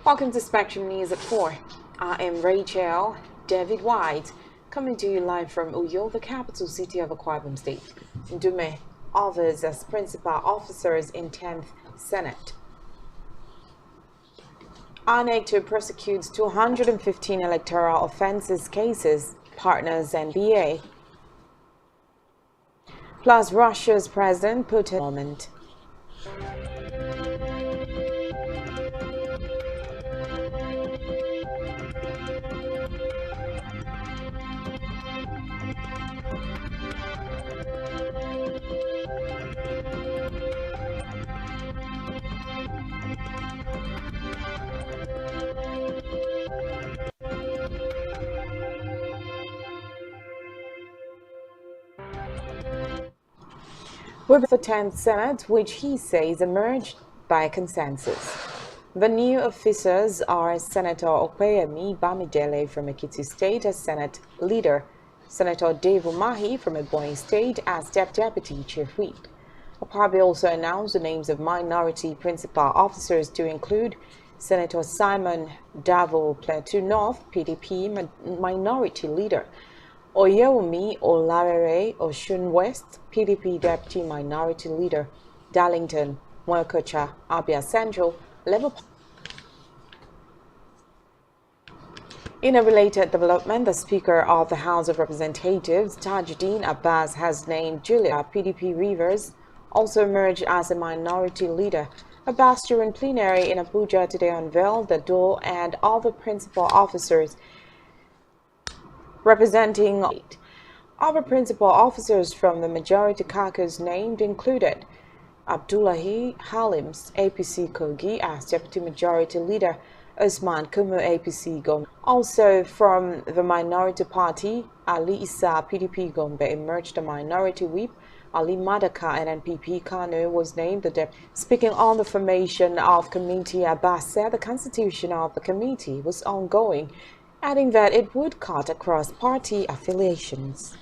Welcome to Spectrum News at 4. I am Rachel David White, coming to you live from Uyo, the capital city of Akwa Ibom State. Ndume offers as principal officers in 10th Senate. INEC to prosecute 215 electoral offences cases, partners NBA. Plus Russia's President Putin moment. With the 10th Senate, which he says emerged by consensus. The new officers are Senator Opeyemi Bamidele from Ekiti State as Senate Leader, Senator Dave Umahi from Ebonyi State as Deputy Chief Whip. Opabi also announced the names of minority principal officers to include Senator Simon Davo Plateau North, PDP Minority Leader, Oyewumi Olarere Osun West, PDP Deputy Minority Leader, Darlington Mwakocha, Abia Central, Labour. In a related development, the Speaker of the House of Representatives, Tajuddin Abbas, has named Julia PDP Rivers, also emerged as a minority leader. Abbas, during plenary in Abuja today, unveiled the door and other principal officers representing other principal officers from the majority caucus named included Abdullahi Halims, APC Kogi, as Deputy Majority Leader, Usman Kumu, APC Gombe. Also from the minority party, Ali Issa, PDP Gombe, emerged a minority whip. Ali Madaka, NNPP Kano, was named the deputy. Speaking on the formation of committee, Abbas said the constitution of the committee was ongoing, adding that it would cut across party affiliations.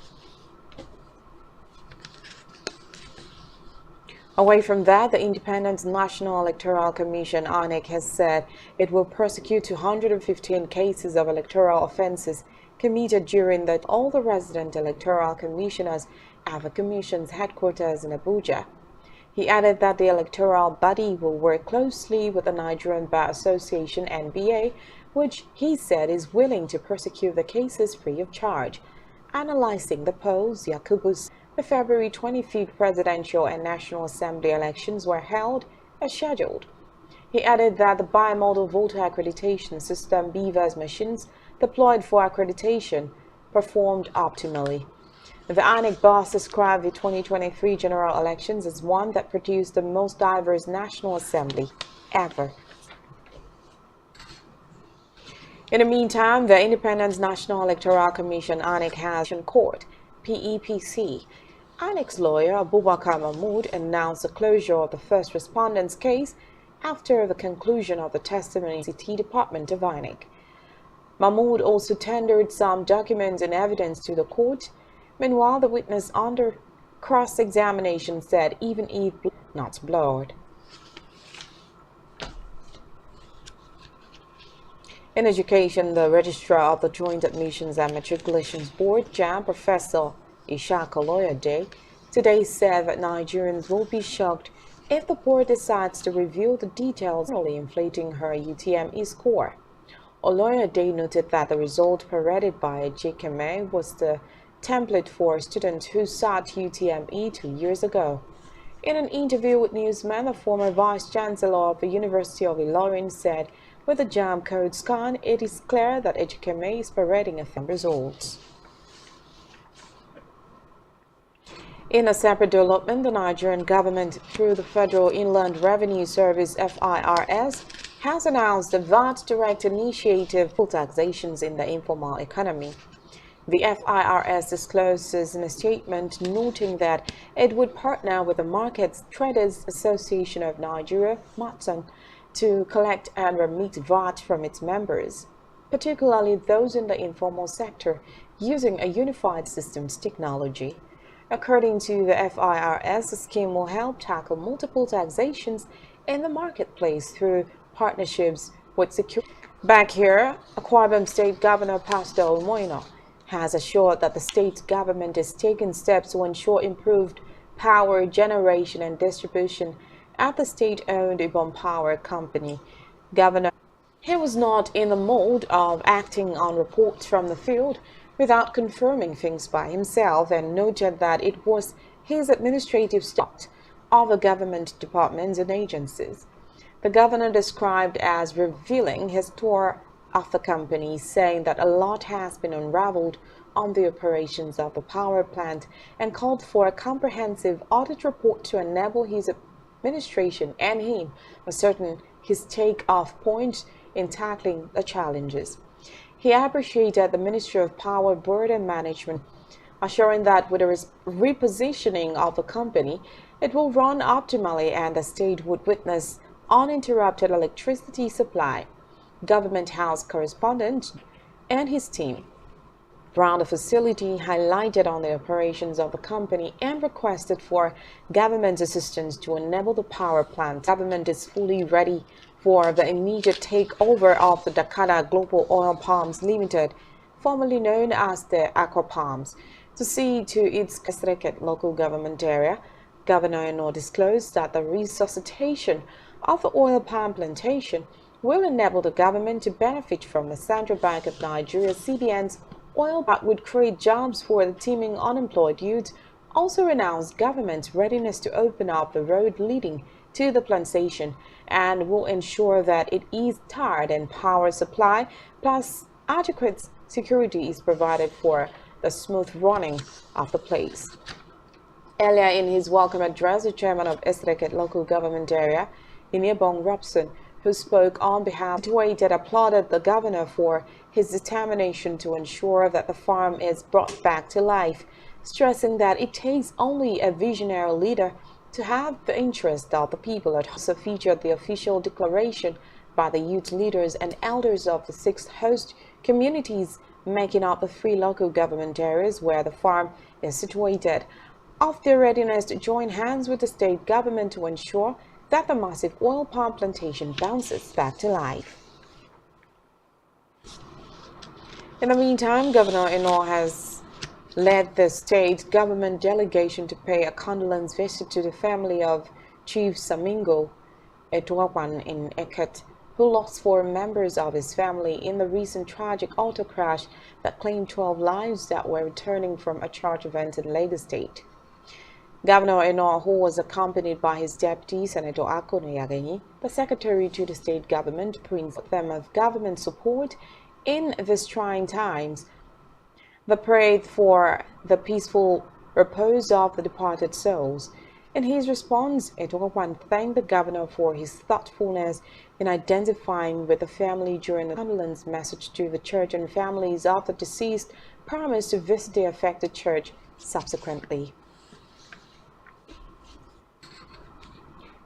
Away from that, the Independent National Electoral Commission, INEC, has said it will prosecute 215 cases of electoral offences committed during that all the resident electoral commissioners at the Commission's headquarters in Abuja. He added that the electoral body will work closely with the Nigerian Bar Association, NBA, which he said is willing to prosecute the cases free of charge. Analyzing the polls, Yakubu's the February 25th presidential and National Assembly elections were held as scheduled. He added that the bimodal voter accreditation system BVAS machines deployed for accreditation performed optimally. The INEC boss described the 2023 general elections as one that produced the most diverse National Assembly ever. In the meantime, the Independent National Electoral Commission, INEC, has in court, PEPC. INEC's lawyer, Abubakar Mahmood, announced the closure of the first respondent's case after the conclusion of the testimony in the CT department of INEC. Mahmood also tendered some documents and evidence to the court. Meanwhile, the witness under cross-examination said even if not blurred. In education, the registrar of the Joint Admissions and Matriculations Board, JAM, Professor Ishaq Oloyede, today said that Nigerians will be shocked if the board decides to reveal the details, only inflating her UTME score. Oloyede noted that the result paraded by Ejikeme was the template for students who sat UTME 2 years ago. In an interview with newsmen, the former vice-chancellor of the University of Ilorin said, with the JAM code scan, it is clear that Ejikeme is parading results. In a separate development, the Nigerian government, through the Federal Inland Revenue Service (FIRS), has announced a VAT direct initiative for taxations in the informal economy. The FIRS discloses in a statement noting that it would partner with the Markets Traders Association of Nigeria (MATSAN) to collect and remit VAT from its members, particularly those in the informal sector, using a unified systems technology. According to the FIRS, the scheme will help tackle multiple taxations in the marketplace through partnerships with security. Back here, Akwa Ibom State Governor Pastor Moino has assured that the state government is taking steps to ensure improved power generation and distribution at the state-owned Ibom Power Company. Governor, he was not in the mode of acting on reports from the field without confirming things by himself, and noted that it was his administrative staff of the government departments and agencies. The governor described as revealing his tour of the company, saying that a lot has been unraveled on the operations of the power plant, and called for a comprehensive audit report to enable his administration and him ascertain his take-off point in tackling the challenges. He appreciated the Ministry of Power, Board and Management, assuring that with a repositioning of the company, it will run optimally and the state would witness uninterrupted electricity supply. Government House correspondent and his team around the facility highlighted on the operations of the company and requested for government assistance to enable the power plant. Government is fully ready for the immediate takeover of the Dakota Global Oil Palms Limited, formerly known as the Aqua Palms, to see to its restricted local government area. Governor Eno disclosed that the resuscitation of the oil palm plantation will enable the government to benefit from the Central Bank of Nigeria (CBN's) oil that would create jobs for the teeming unemployed youth. Also announced government's readiness to open up the road leading to the plantation and will ensure that it is tarred and power supply plus adequate security is provided for the smooth running of the place. Earlier in his welcome address, the chairman of Esreket local government area, Iniebong Robson, who spoke on behalf of Waited, applauded the governor for his determination to ensure that the farm is brought back to life, stressing that it takes only a visionary leader to have the interest of the people. It also featured the official declaration by the youth leaders and elders of the 6 host communities making up the 3 local government areas where the farm is situated, of their readiness to join hands with the state government to ensure that the massive oil palm plantation bounces back to life. In the meantime, Governor Eno has led the state government delegation to pay a condolence visit to the family of Chief Samingo Etuawan in Eket, who lost 4 members of his family in the recent tragic auto crash that claimed 12 lives that were returning from a church event in Lagos State. Governor Eno, who was accompanied by his deputy, Senator Ako Yaganyi, the secretary to the state government, praised them of government support in these trying times. The parade for the peaceful repose of the departed souls. In his response, Eto'owan thanked the governor for his thoughtfulness in identifying with the family during the condolence message to the church, and families of the deceased promised to visit the affected church subsequently.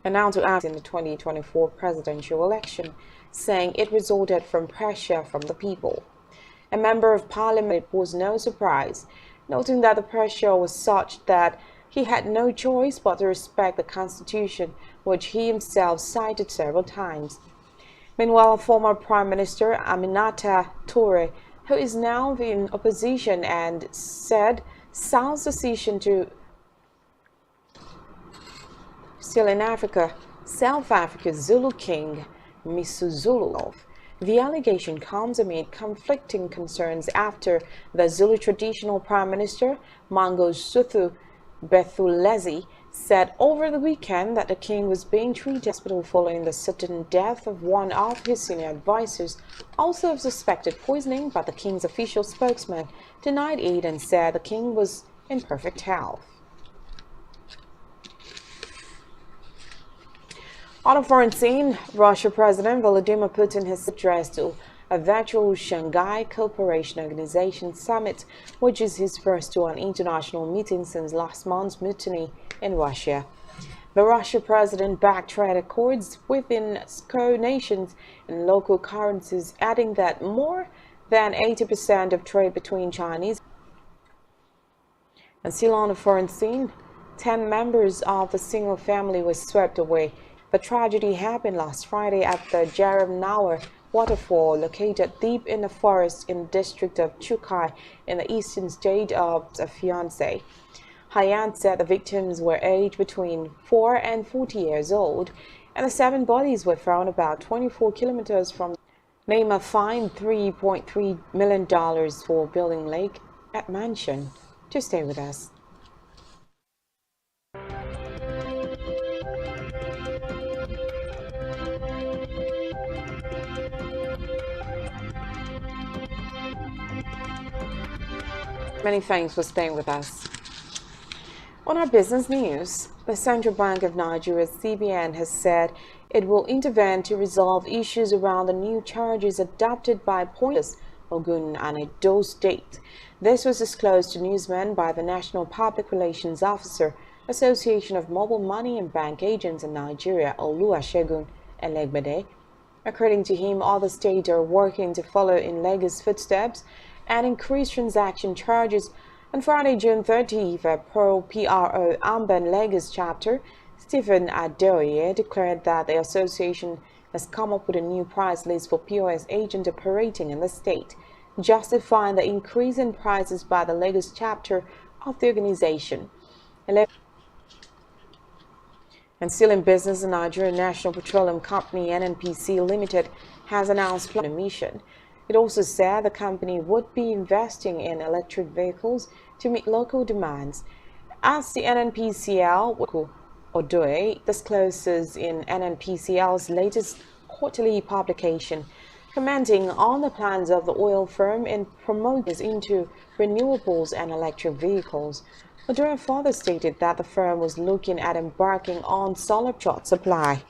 And now to act in the 2024 presidential election, saying it resulted from pressure from the people. A member of parliament was no surprise, noting that the pressure was such that he had no choice but to respect the constitution, which he himself cited several times. Meanwhile, former Prime Minister Aminata Toure, who is now in opposition, and said South's decision to still in Africa, South Africa's Zulu king, Misuzulu. The allegation comes amid conflicting concerns after the Zulu traditional Prime Minister, Mangosuthu Bethulezi, said over the weekend that the king was being treated in hospital following the sudden death of one of his senior advisors, also of suspected poisoning, but the king's official spokesman denied it and said the king was in perfect health. On a foreign scene, Russia President Vladimir Putin has addressed to a virtual Shanghai Cooperation Organization summit, which is his first to an international meeting since last month's mutiny in Russia. The Russian president backed trade accords within co-nations in local currencies, adding that more than 80% of trade between Chinese and still on the foreign scene, 10 members of the single family were swept away. The tragedy happened last Friday at the Jaramnaur waterfall located deep in the forest in the district of Chukai in the eastern state of Fiancé. Hyan said the victims were aged between 4 and 40 years old, and the 7 bodies were found about 24 kilometers from. Neymar fined $3.3 million for building lake at mansion. To stay with us. Many thanks for staying with us. On our business news, the Central Bank of Nigeria, CBN, has said it will intervene to resolve issues around the new charges adopted by pointers Ogun and Edo State. This was disclosed to newsmen by the National Public Relations Officer, Association of Mobile Money and Bank Agents in Nigeria, Oluwasegun Elegbede. According to him, other states are working to follow in Lagos' footsteps and increase transaction charges. On Friday, June 30th, PRO Amban Lagos chapter, Stephen Adeoye, declared that the association has come up with a new price list for POS agents operating in the state, justifying the increase in prices by the Lagos chapter of the organization. And still in business, the Nigerian National Petroleum Company (NNPC) Limited has announced plan emission. It also said the company would be investing in electric vehicles to meet local demands. As the NNPCL Odoe discloses in NNPCL's latest quarterly publication, commenting on the plans of the oil firm in promoting into renewables and electric vehicles. Odoe further stated that the firm was looking at embarking on solar short supply.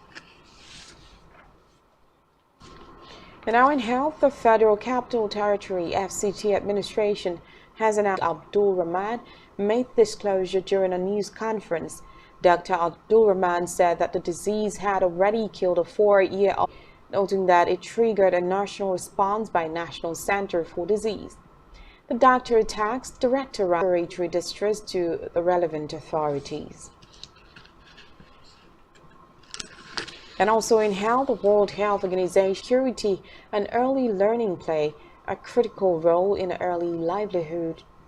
And now in health, the Federal Capital Territory FCT administration has announced Abdul Rahman made disclosure during a news conference. Dr. Abdul Rahman said that the disease had already killed a 4-year-old, noting that it triggered a national response by National Center for Disease. The doctor tasked Director of Respiratory Distress to the relevant authorities. And also in health, the World Health Organization, security and early learning play a critical role in early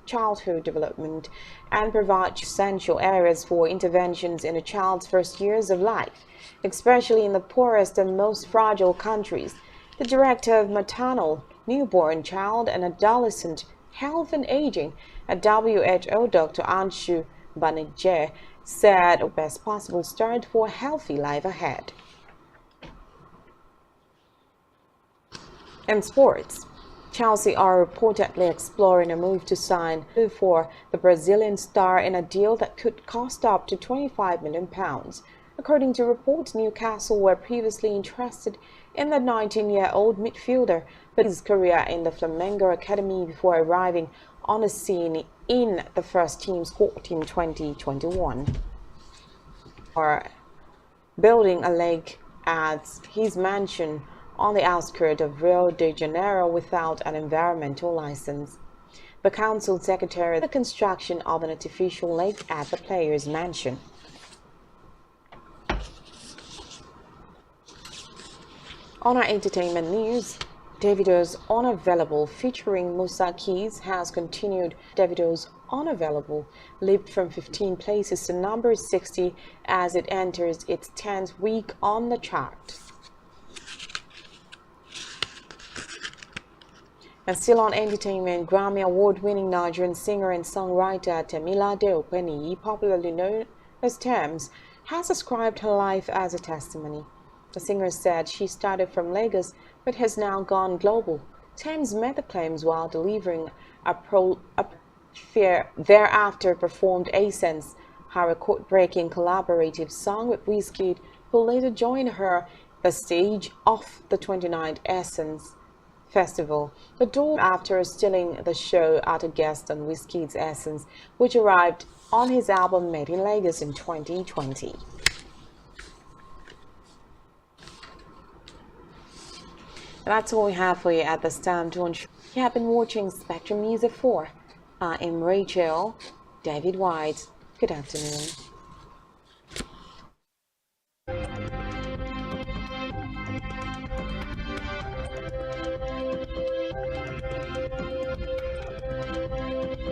childhood development and provide essential areas for interventions in a child's first years of life, especially in the poorest and most fragile countries. The Director of Maternal, Newborn, Child and Adolescent Health and Aging at WHO, Dr. Anshu Banerjee, said the best possible start for a healthy life ahead. In sports, Chelsea are reportedly exploring a move to sign for the Brazilian star in a deal that could cost up to £25 million. According to reports, Newcastle were previously interested in the 19-year-old midfielder, but his career in the Flamengo Academy before arriving on the scene in the first-team squad in 2021. Or building a lake at his mansion on the outskirts of Rio de Janeiro without an environmental license. The council secretary the construction of an artificial lake at the player's mansion. On our entertainment news, Davido's Unavailable featuring Musa Keys has continued. Davido's Unavailable leaped from 15 places to number 60 as it enters its 10th week on the chart. And still on entertainment, Grammy Award-winning Nigerian singer and songwriter Temilade Openi, popularly known as Tems, has described her life as a testimony. The singer said she started from Lagos but has now gone global. Tems made the claims while delivering thereafter performed Essence, her record-breaking collaborative song with Wizkid, who later joined her the stage of the 29th Essence Festival. The door after stealing the show at a guest on Wizkid's Essence, which arrived on his album Made in Lagos in 2020. That's all we have for you at this time. You have been watching Spectrum Music 4. I am Rachel David White. Good afternoon.